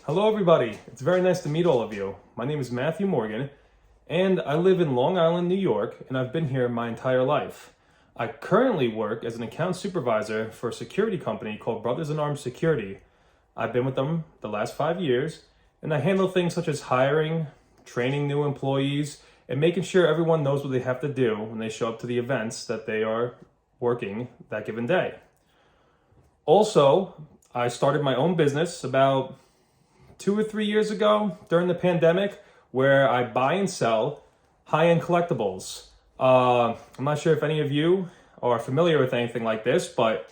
Hello, everybody. It's very nice to meet all of you. My name is Matthew Morgan, and I live in Long Island, New York, and I've been here my entire life. I currently work as an account supervisor for a security company called Brothers in Arms Security. I've been with them the last 5 years, and I handle things such as hiring, training new employees, and making sure everyone knows what they have to do when they show up to the events that they are working that given day. Also, I started my own business about 2 or 3 years ago during the pandemic where I buy and sell high-end collectibles. I'm not sure if any of you are familiar with anything like this, but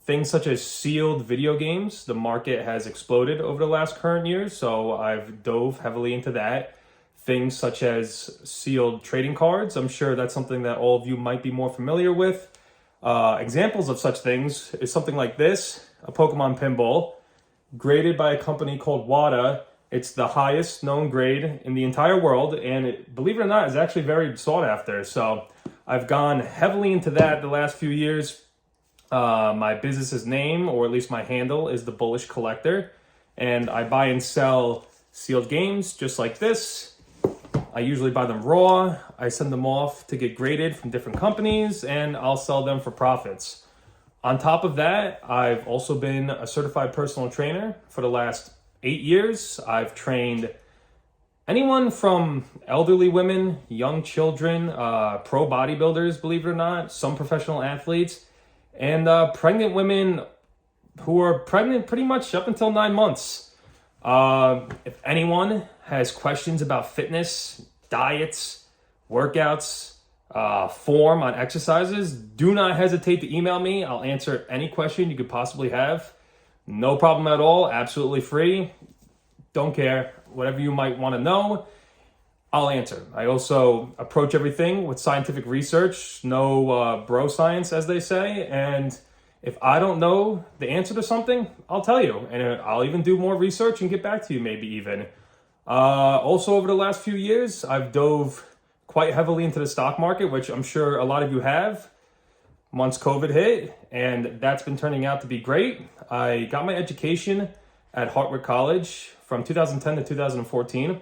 things such as sealed video games, the market has exploded over the last current years, so I've dove heavily into that. Things such as sealed trading cards, I'm sure that's something that all of you might be more familiar with. Examples of such things is something like this, a Pokemon pinball, graded by a company called WADA. It's the highest known grade in the entire world, and believe it or not, is actually very sought after. So I've gone heavily into that the last few years. My business's name, or at least my handle, is The Bullish Collector, and I buy and sell sealed games just like this. I usually buy them raw. I send them off to get graded from different companies, and I'll sell them for profits. On top of that, I've also been a certified personal trainer for the last 8 years. I've trained anyone from elderly women, young children, pro bodybuilders, believe it or not, some professional athletes, and pregnant women who are pregnant pretty much up until 9 months. If anyone has questions about fitness, diets, workouts, form on exercises, do not hesitate to email me. I'll answer any question you could possibly have. No problem at all. Absolutely free. Don't care. Whatever you might want to know, I'll answer. I also approach everything with scientific research, no bro science, as they say. And if I don't know the answer to something, I'll tell you. And I'll even do more research and get back to you, maybe even. Also, over the last few years, I've dove quite heavily into the stock market, which I'm sure a lot of you have once COVID hit, and that's been turning out to be great. I got my education at Hartwick College from 2010 to 2014.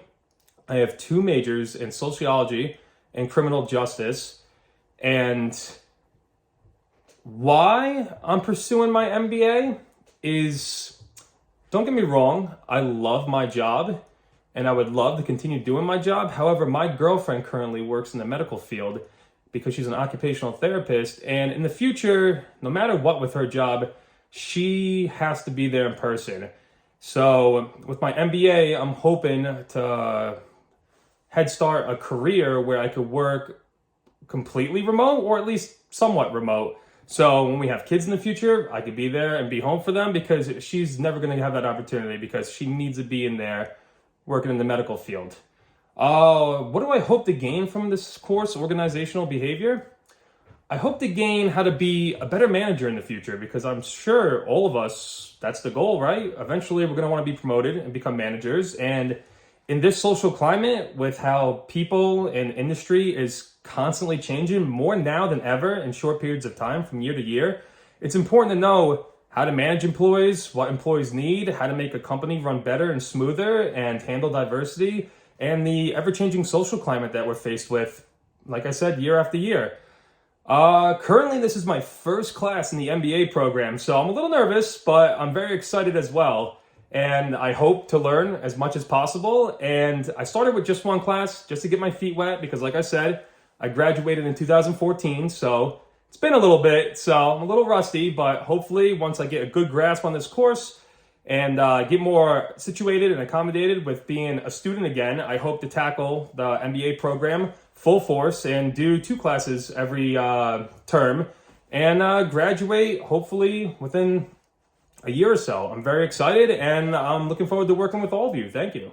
I have 2 majors in sociology and criminal justice. And why I'm pursuing my MBA is, don't get me wrong, I love my job and I would love to continue doing my job. However, my girlfriend currently works in the medical field because she's an occupational therapist. And in the future, no matter what with her job, she has to be there in person. So with my MBA, I'm hoping to head start a career where I could work completely remote, or at least somewhat remote. So when we have kids in the future, I could be there and be home for them, because she's never going to have that opportunity because she needs to be in there working in the medical field. What do I hope to gain from this course, organizational behavior? I hope to gain how to be a better manager in the future, because I'm sure all of us, that's the goal, right? Eventually, we're going to want to be promoted and become managers. And in this social climate, with how people and industry is constantly changing more now than ever in short periods of time from year to year, it's important to know how to manage employees, what employees need, how to make a company run better and smoother, and handle diversity and the ever-changing social climate that we're faced with, like I said, year after year. Currently, this is my first class in the MBA program, so I'm a little nervous, but I'm very excited as well. And I hope to learn as much as possible. And I started with just one class just to get my feet wet, because like I said, I graduated in 2014, so it's been a little bit, so I'm a little rusty, but hopefully once I get a good grasp on this course and get more situated and accommodated with being a student again, I hope to tackle the MBA program full force and do 2 classes every term and graduate hopefully within a year or so. I'm very excited, and I'm looking forward to working with all of you. Thank you.